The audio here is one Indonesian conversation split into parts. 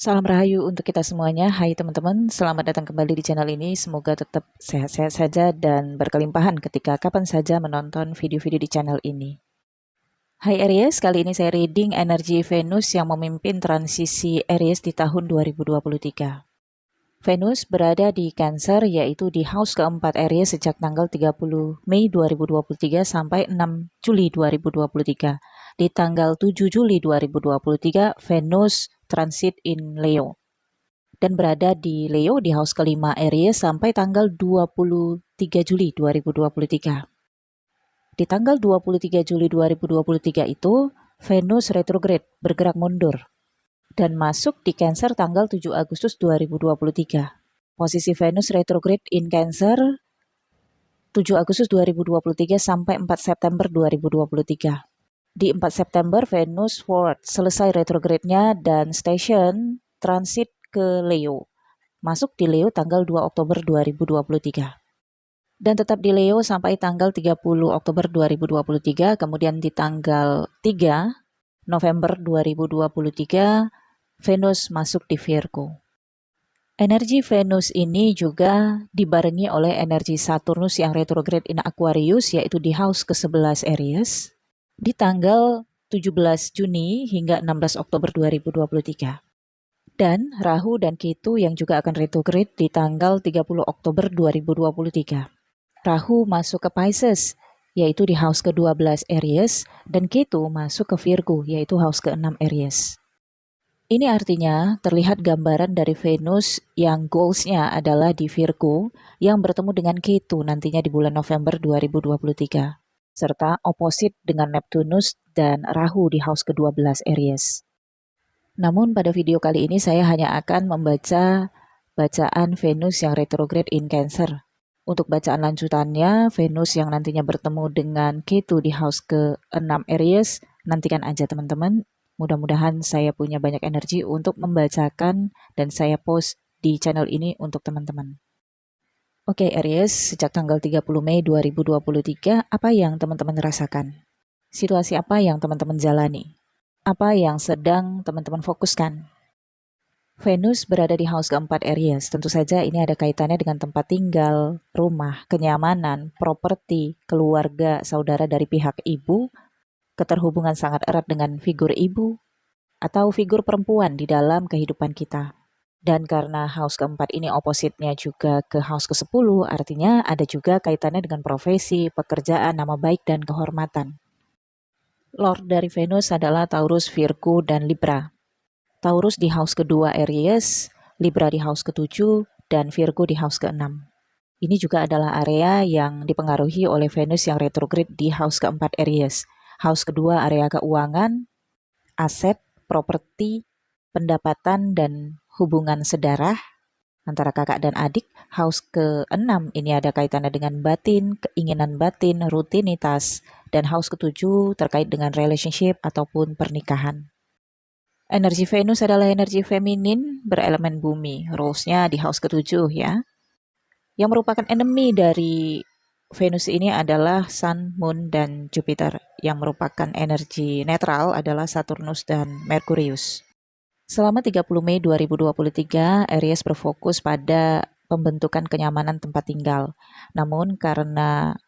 Salam Rahayu untuk kita semuanya. Hai teman-teman, selamat datang kembali di channel ini. Semoga tetap sehat-sehat saja dan berkelimpahan ketika kapan saja menonton video-video di channel ini. Hai Aries, kali ini saya reading energi Venus yang memimpin transisi Aries di tahun 2023. Venus berada di Cancer, yaitu di house keempat Aries sejak tanggal 30 Mei 2023 sampai 6 Juli 2023. Di tanggal 7 Juli 2023, Venus transit in Leo dan berada di Leo di house kelima Aries sampai tanggal 23 Juli 2023. Di tanggal 23 Juli 2023 itu, Venus retrograde bergerak mundur dan masuk di Cancer tanggal 7 Agustus 2023. Posisi Venus retrograde in Cancer 7 Agustus 2023 sampai 4 September 2023. Di 4 September Venus forward selesai retrograde-nya dan station transit ke Leo. Masuk di Leo tanggal 2 Oktober 2023. Dan tetap di Leo sampai tanggal 30 Oktober 2023, kemudian di tanggal 3 November 2023, Venus masuk di Virgo. Energi Venus ini juga dibarengi oleh energi Saturnus yang retrograde in Aquarius, yaitu di house ke-11 Aries, di tanggal 17 Juni hingga 16 Oktober 2023. Dan Rahu dan Ketu yang juga akan retrograde di tanggal 30 Oktober 2023. Rahu masuk ke Pisces, yaitu di house ke-12 Aries, dan Ketu masuk ke Virgo, yaitu house ke-6 Aries. Ini artinya terlihat gambaran dari Venus yang goals-nya adalah di Virgo, yang bertemu dengan Ketu nantinya di bulan November 2023, serta oposit dengan Neptunus dan Rahu di house ke-12 Aries. Namun pada video kali ini saya hanya akan membaca bacaan Venus yang retrograde in Cancer. Untuk bacaan lanjutannya, Venus yang nantinya bertemu dengan Ketu di house ke-6 Aries, nantikan aja teman-teman. Mudah-mudahan saya punya banyak energi untuk membacakan dan saya post di channel ini untuk teman-teman. Oke Aries, sejak tanggal 30 Mei 2023, apa yang teman-teman rasakan? Situasi apa yang teman-teman jalani? Apa yang sedang teman-teman fokuskan? Venus berada di house keempat Aries. Tentu saja ini ada kaitannya dengan tempat tinggal, rumah, kenyamanan, properti, keluarga, saudara dari pihak ibu, keterhubungan sangat erat dengan figur ibu, atau figur perempuan di dalam kehidupan kita. Dan karena house keempat ini opositnya juga ke house ke-10, artinya ada juga kaitannya dengan profesi, pekerjaan, nama baik, dan kehormatan. Lord dari Venus adalah Taurus, Virgo, dan Libra. Taurus di house kedua Aries, Libra di house ke-7, dan Virgo di house ke-6. Ini juga adalah area yang dipengaruhi oleh Venus yang retrograde di house keempat Aries. House kedua area keuangan, aset, properti, pendapatan, dan hubungan sedarah antara kakak dan adik. House ke-6 ini ada kaitannya dengan batin, keinginan batin, rutinitas, dan house ke-7 terkait dengan relationship ataupun pernikahan. Energi Venus adalah energi feminin berelemen bumi. Rules-nya di house ke-7 ya. Yang merupakan enemy dari Venus ini adalah Sun, Moon, dan Jupiter. Yang merupakan energi netral adalah Saturnus dan Merkurius. Selama 30 Mei 2023, Aries berfokus pada pembentukan kenyamanan tempat tinggal. Namun karena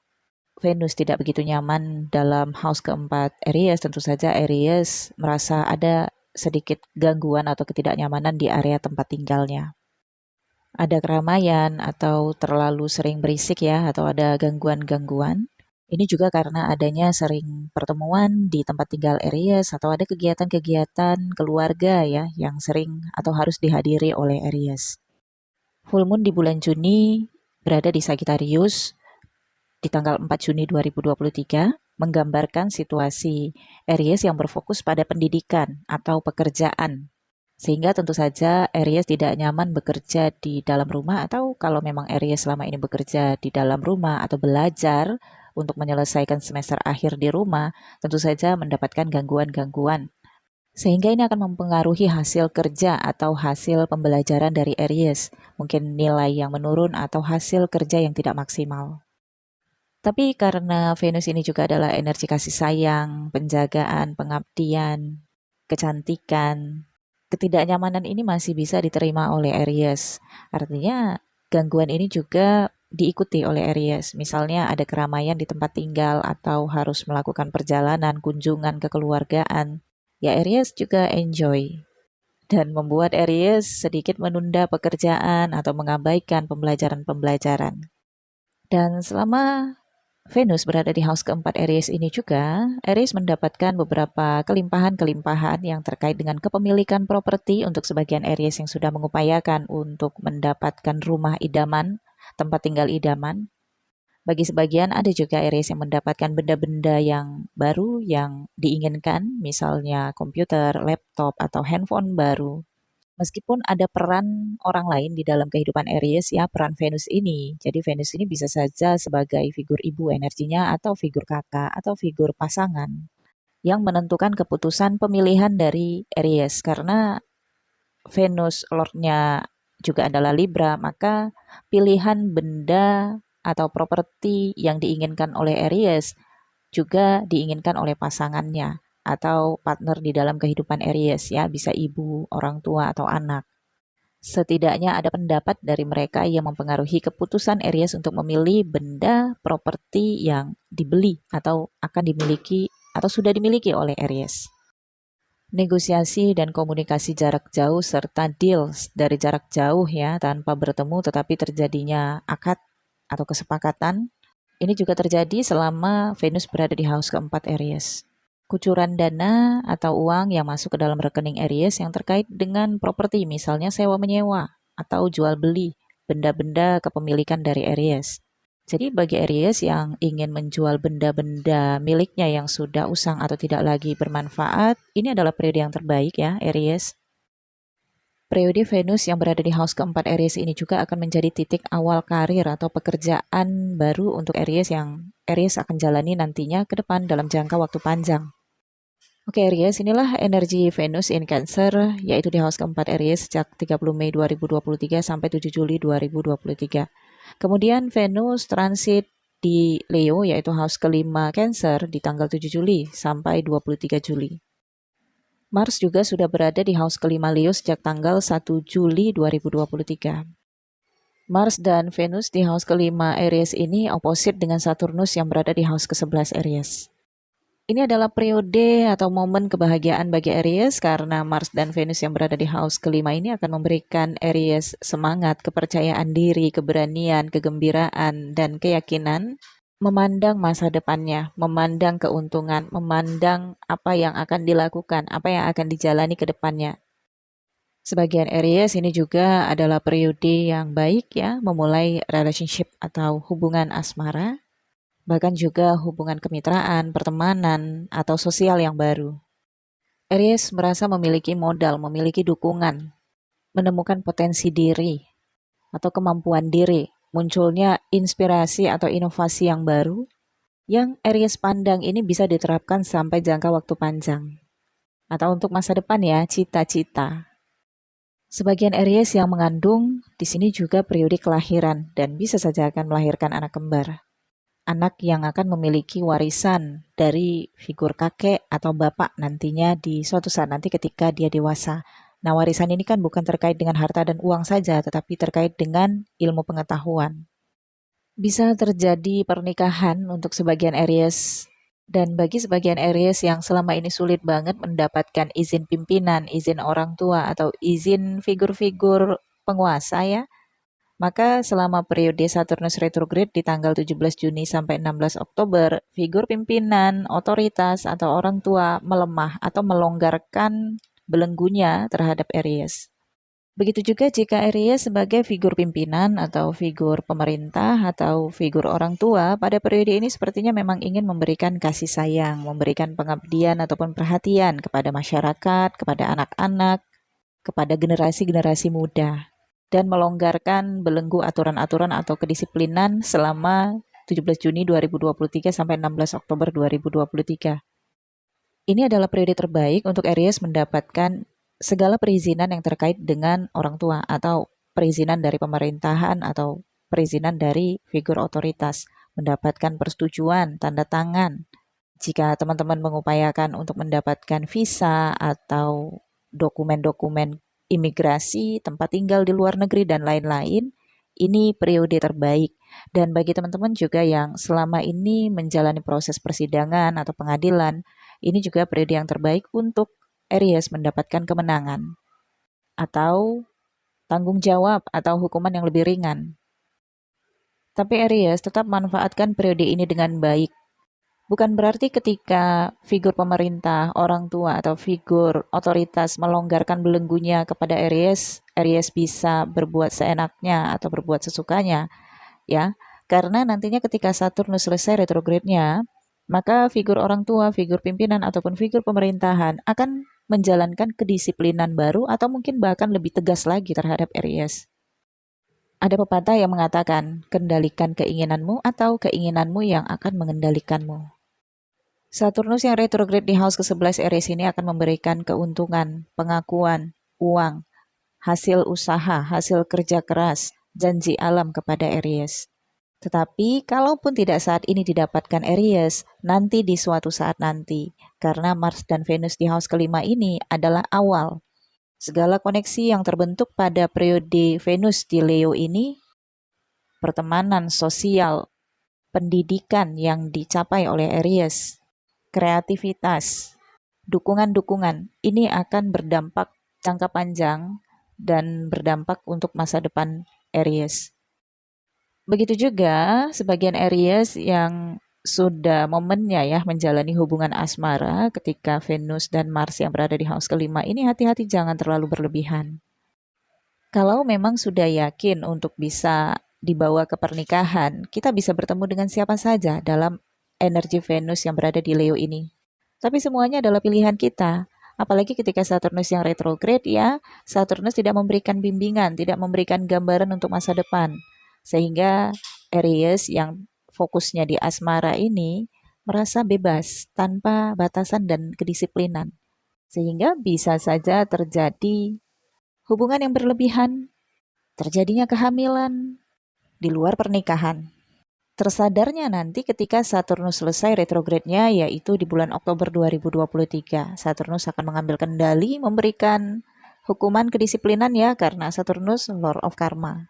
Venus tidak begitu nyaman dalam house keempat Aries, tentu saja Aries merasa ada sedikit gangguan atau ketidaknyamanan di area tempat tinggalnya. Ada keramaian atau terlalu sering berisik ya, atau ada gangguan-gangguan. Ini juga karena adanya sering pertemuan di tempat tinggal Aries atau ada kegiatan-kegiatan keluarga ya yang sering atau harus dihadiri oleh Aries. Full moon di bulan Juni berada di Sagittarius di tanggal 4 Juni 2023 menggambarkan situasi Aries yang berfokus pada pendidikan atau pekerjaan. Sehingga tentu saja Aries tidak nyaman bekerja di dalam rumah, atau kalau memang Aries selama ini bekerja di dalam rumah atau belajar untuk menyelesaikan semester akhir di rumah, tentu saja mendapatkan gangguan-gangguan. Sehingga ini akan mempengaruhi hasil kerja atau hasil pembelajaran dari Aries. Mungkin nilai yang menurun atau hasil kerja yang tidak maksimal. Tapi karena Venus ini juga adalah energi kasih sayang, penjagaan, pengabdian, kecantikan, Ketidaknyamanan ini masih bisa diterima oleh Aries. Artinya gangguan ini juga diikuti oleh Aries. Misalnya ada keramaian di tempat tinggal atau harus melakukan perjalanan, kunjungan kekeluargaan. Ya Aries juga enjoy dan membuat Aries sedikit menunda pekerjaan atau mengabaikan pembelajaran-pembelajaran. Dan selama Venus berada di house keempat Aries ini juga, Aries mendapatkan beberapa kelimpahan-kelimpahan yang terkait dengan kepemilikan properti untuk sebagian Aries yang sudah mengupayakan untuk mendapatkan rumah idaman, tempat tinggal idaman. Bagi sebagian ada juga Aries yang mendapatkan benda-benda yang baru yang diinginkan, misalnya komputer, laptop, atau handphone baru. Meskipun ada peran orang lain di dalam kehidupan Aries ya, peran Venus ini. Jadi Venus ini bisa saja sebagai figur ibu energinya atau figur kakak atau figur pasangan yang menentukan keputusan pemilihan dari Aries. Karena Venus Lordnya juga adalah Libra, maka pilihan benda atau properti yang diinginkan oleh Aries juga diinginkan oleh pasangannya atau partner di dalam kehidupan Aries ya, bisa ibu, orang tua, atau anak. Setidaknya ada pendapat dari mereka yang mempengaruhi keputusan Aries untuk memilih benda properti yang dibeli atau akan dimiliki atau sudah dimiliki oleh Aries. Negosiasi dan komunikasi jarak jauh serta deals dari jarak jauh ya, tanpa bertemu tetapi terjadinya akad atau kesepakatan. Ini juga terjadi selama Venus berada di house keempat Aries. Kucuran dana atau uang yang masuk ke dalam rekening Aries yang terkait dengan properti, misalnya sewa menyewa atau jual beli benda-benda kepemilikan dari Aries. Jadi bagi Aries yang ingin menjual benda-benda miliknya yang sudah usang atau tidak lagi bermanfaat, ini adalah periode yang terbaik ya Aries. Periode Venus yang berada di house keempat Aries ini juga akan menjadi titik awal karir atau pekerjaan baru untuk Aries yang Aries akan jalani nantinya ke depan dalam jangka waktu panjang. Oke Aries, inilah energi Venus in Cancer, yaitu di house keempat Aries sejak 30 Mei 2023 sampai 7 Juli 2023. Kemudian Venus transit di Leo, yaitu house kelima Cancer di tanggal 7 Juli sampai 23 Juli. Mars juga sudah berada di house kelima Leo sejak tanggal 1 Juli 2023. Mars dan Venus di house kelima Aries ini opposite dengan Saturnus yang berada di house ke-11 Aries. Ini adalah periode atau momen kebahagiaan bagi Aries karena Mars dan Venus yang berada di house kelima ini akan memberikan Aries semangat, kepercayaan diri, keberanian, kegembiraan, dan keyakinan memandang masa depannya, memandang keuntungan, memandang apa yang akan dilakukan, apa yang akan dijalani ke depannya. Sebagian Aries ini juga adalah periode yang baik ya, memulai relationship atau hubungan asmara, bahkan juga hubungan kemitraan, pertemanan, atau sosial yang baru. Aries merasa memiliki modal, memiliki dukungan, menemukan potensi diri atau kemampuan diri, munculnya inspirasi atau inovasi yang baru yang Aries pandang ini bisa diterapkan sampai jangka waktu panjang. Atau untuk masa depan ya, cita-cita. Sebagian Aries yang mengandung di sini juga periode kelahiran dan bisa saja akan melahirkan anak kembar. Anak yang akan memiliki warisan dari figur kakek atau bapak nantinya di suatu saat nanti ketika dia dewasa. Nah, warisan ini kan bukan terkait dengan harta dan uang saja, tetapi terkait dengan ilmu pengetahuan. Bisa terjadi pernikahan untuk sebagian Aries, dan bagi sebagian Aries yang selama ini sulit banget mendapatkan izin pimpinan, izin orang tua, atau izin figur-figur penguasa ya, maka selama periode Saturnus retrograde di tanggal 17 Juni sampai 16 Oktober, figur pimpinan, otoritas, atau orang tua melemah atau melonggarkan belenggunya terhadap Aries. Begitu juga jika Aries sebagai figur pimpinan atau figur pemerintah atau figur orang tua, pada periode ini sepertinya memang ingin memberikan kasih sayang, memberikan pengabdian ataupun perhatian kepada masyarakat, kepada anak-anak, kepada generasi-generasi muda, dan melonggarkan belenggu aturan-aturan atau kedisiplinan selama 17 Juni 2023 sampai 16 Oktober 2023. Ini adalah periode terbaik untuk Aries mendapatkan segala perizinan yang terkait dengan orang tua atau perizinan dari pemerintahan atau perizinan dari figur otoritas, mendapatkan persetujuan, tanda tangan. Jika teman-teman mengupayakan untuk mendapatkan visa atau dokumen-dokumen imigrasi, tempat tinggal di luar negeri, dan lain-lain, ini periode terbaik. Dan bagi teman-teman juga yang selama ini menjalani proses persidangan atau pengadilan, ini juga periode yang terbaik untuk Aries mendapatkan kemenangan atau tanggung jawab atau hukuman yang lebih ringan. Tapi Aries tetap manfaatkan periode ini dengan baik. Bukan berarti ketika figur pemerintah, orang tua, atau figur otoritas melonggarkan belenggunya kepada Aries, Aries bisa berbuat seenaknya atau berbuat sesukanya, ya. Karena nantinya ketika Saturnus selesai retrogradenya, maka figur orang tua, figur pimpinan, ataupun figur pemerintahan akan menjalankan kedisiplinan baru atau mungkin bahkan lebih tegas lagi terhadap Aries. Ada pepatah yang mengatakan, kendalikan keinginanmu atau keinginanmu yang akan mengendalikanmu. Saturnus yang retrograde di house ke-11 Aries ini akan memberikan keuntungan, pengakuan, uang, hasil usaha, hasil kerja keras, janji alam kepada Aries. Tetapi kalaupun tidak saat ini didapatkan Aries, nanti di suatu saat nanti, karena Mars dan Venus di house kelima ini adalah awal. Segala koneksi yang terbentuk pada periode Venus di Leo ini, pertemanan sosial, pendidikan yang dicapai oleh Aries, kreativitas, dukungan-dukungan, ini akan berdampak jangka panjang dan berdampak untuk masa depan Aries. Begitu juga sebagian Aries yang sudah momennya ya menjalani hubungan asmara ketika Venus dan Mars yang berada di house kelima ini, hati-hati jangan terlalu berlebihan. Kalau memang sudah yakin untuk bisa dibawa ke pernikahan, kita bisa bertemu dengan siapa saja dalam energi Venus yang berada di Leo ini. Tapi semuanya adalah pilihan kita. Apalagi ketika Saturnus yang retrograde ya, Saturnus tidak memberikan bimbingan, tidak memberikan gambaran untuk masa depan. Sehingga Aries yang fokusnya di asmara ini merasa bebas, tanpa batasan dan kedisiplinan. Sehingga bisa saja terjadi hubungan yang berlebihan, terjadinya kehamilan di luar pernikahan. Tersadarnya nanti ketika Saturnus selesai retrogradenya, yaitu di bulan Oktober 2023. Saturnus akan mengambil kendali, memberikan hukuman kedisiplinan ya, karena Saturnus Lord of Karma.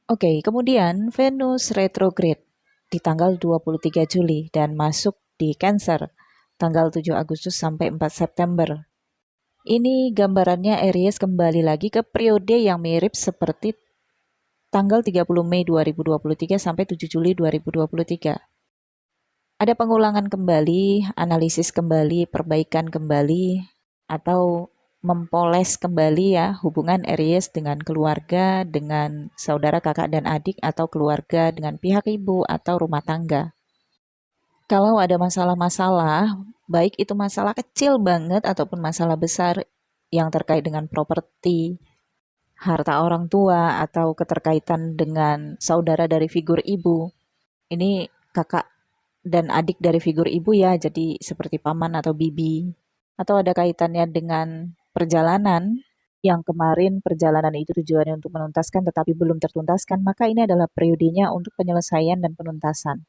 Oke, kemudian Venus retrograde di tanggal 23 Juli dan masuk di Cancer tanggal 7 Agustus sampai 4 September. Ini gambarannya Aries kembali lagi ke periode yang mirip seperti tanggal 30 Mei 2023 sampai 7 Juli 2023. Ada pengulangan kembali, analisis kembali, perbaikan kembali, atau mempoles kembali ya hubungan Aries dengan keluarga, dengan saudara, kakak, dan adik, atau keluarga dengan pihak ibu atau rumah tangga. Kalau ada masalah-masalah, baik itu masalah kecil banget ataupun masalah besar yang terkait dengan properti, harta orang tua, atau keterkaitan dengan saudara dari figur ibu. Ini kakak dan adik dari figur ibu ya, jadi seperti paman atau bibi. Atau ada kaitannya dengan perjalanan, yang kemarin perjalanan itu tujuannya untuk menuntaskan tetapi belum tertuntaskan, maka ini adalah periodenya untuk penyelesaian dan penuntasan.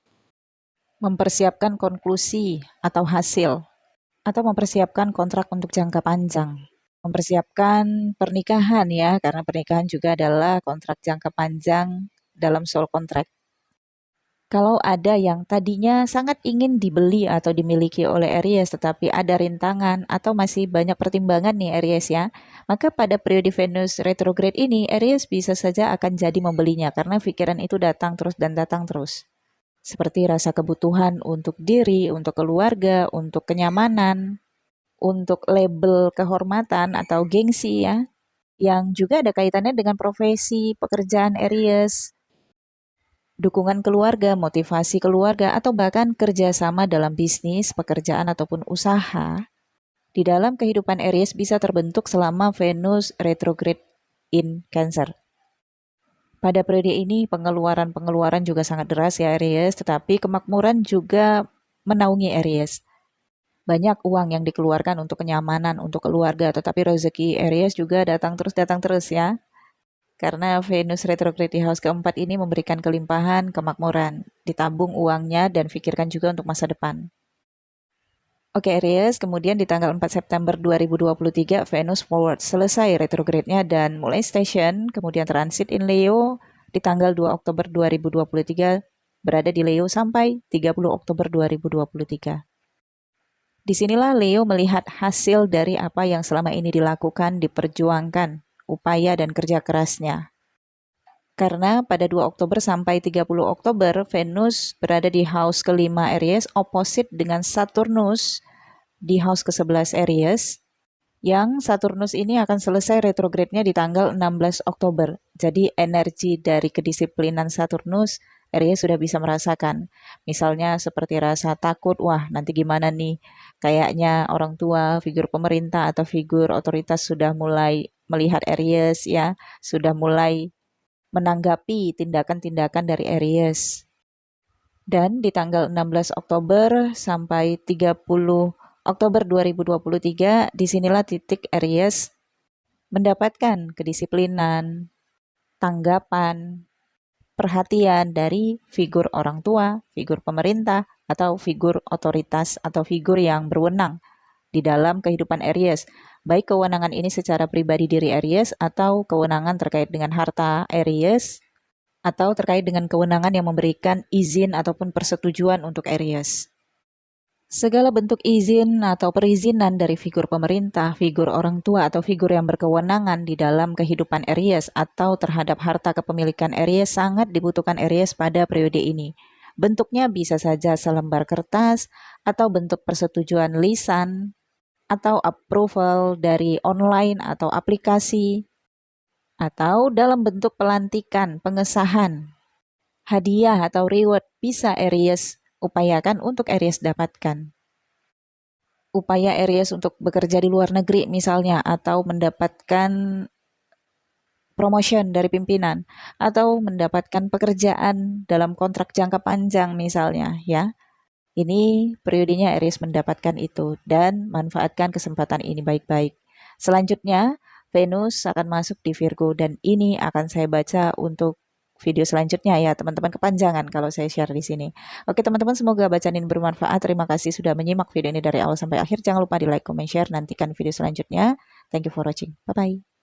Mempersiapkan konklusi atau hasil, atau mempersiapkan kontrak untuk jangka panjang. Mempersiapkan pernikahan ya, karena pernikahan juga adalah kontrak jangka panjang dalam soul contract. Kalau ada yang tadinya sangat ingin dibeli atau dimiliki oleh Aries tetapi ada rintangan atau masih banyak pertimbangan nih Aries ya, maka pada periode Venus retrograde ini Aries bisa saja akan jadi membelinya karena pikiran itu datang terus dan datang terus. Seperti rasa kebutuhan untuk diri, untuk keluarga, untuk kenyamanan, untuk label kehormatan atau gengsi ya, yang juga ada kaitannya dengan profesi, pekerjaan Aries, dukungan keluarga, motivasi keluarga, atau bahkan kerjasama dalam bisnis, pekerjaan, ataupun usaha. Di dalam kehidupan Aries bisa terbentuk selama Venus retrograde in Cancer. Pada periode ini pengeluaran-pengeluaran juga sangat deras ya Aries, tetapi kemakmuran juga menaungi Aries. Banyak uang yang dikeluarkan untuk kenyamanan, untuk keluarga, tetapi rezeki Aries juga datang terus ya. Karena Venus retrograde di house keempat ini memberikan kelimpahan, kemakmuran, ditabung uangnya dan pikirkan juga untuk masa depan. Oke Aries, kemudian di tanggal 4 September 2023 Venus forward selesai retrograde-nya dan mulai station, kemudian transit in Leo di tanggal 2 Oktober 2023 berada di Leo sampai 30 Oktober 2023. Disinilah Leo melihat hasil dari apa yang selama ini dilakukan, diperjuangkan, upaya dan kerja kerasnya. Karena pada 2 Oktober sampai 30 Oktober, Venus berada di house kelima Aries, opposite dengan Saturnus di house ke-11 Aries, yang Saturnus ini akan selesai retrograde-nya di tanggal 16 Oktober. Jadi energi dari kedisiplinan Saturnus, Aries sudah bisa merasakan. Misalnya seperti rasa takut, wah nanti gimana nih? Kayaknya orang tua, figur pemerintah atau figur otoritas sudah mulai melihat Aries ya, sudah mulai menanggapi tindakan-tindakan dari Aries. Dan di tanggal 16 Oktober sampai 30 Oktober 2023, disinilah titik Aries mendapatkan kedisiplinan, tanggapan, perhatian dari figur orang tua, figur pemerintah, atau figur otoritas atau figur yang berwenang di dalam kehidupan Aries. Baik kewenangan ini secara pribadi diri Aries atau kewenangan terkait dengan harta Aries, atau terkait dengan kewenangan yang memberikan izin ataupun persetujuan untuk Aries. Segala bentuk izin atau perizinan dari figur pemerintah, figur orang tua, atau figur yang berkewenangan di dalam kehidupan Aries atau terhadap harta kepemilikan Aries sangat dibutuhkan Aries pada periode ini. Bentuknya bisa saja selembar kertas, atau bentuk persetujuan lisan, atau approval dari online atau aplikasi, atau dalam bentuk pelantikan, pengesahan, hadiah atau reward bisa Aries upayakan untuk Aries dapatkan. Upaya Aries untuk bekerja di luar negeri misalnya, atau mendapatkan promotion dari pimpinan, atau mendapatkan pekerjaan dalam kontrak jangka panjang misalnya ya. Ini periodenya Aries mendapatkan itu dan manfaatkan kesempatan ini baik-baik. Selanjutnya, Venus akan masuk di Virgo dan ini akan saya baca untuk video selanjutnya ya, teman-teman, kepanjangan kalau saya share di sini. Oke, teman-teman, semoga bacaan ini bermanfaat. Terima kasih sudah menyimak video ini dari awal sampai akhir. Jangan lupa di like, comment, share. Nantikan video selanjutnya. Thank you for watching. Bye-bye.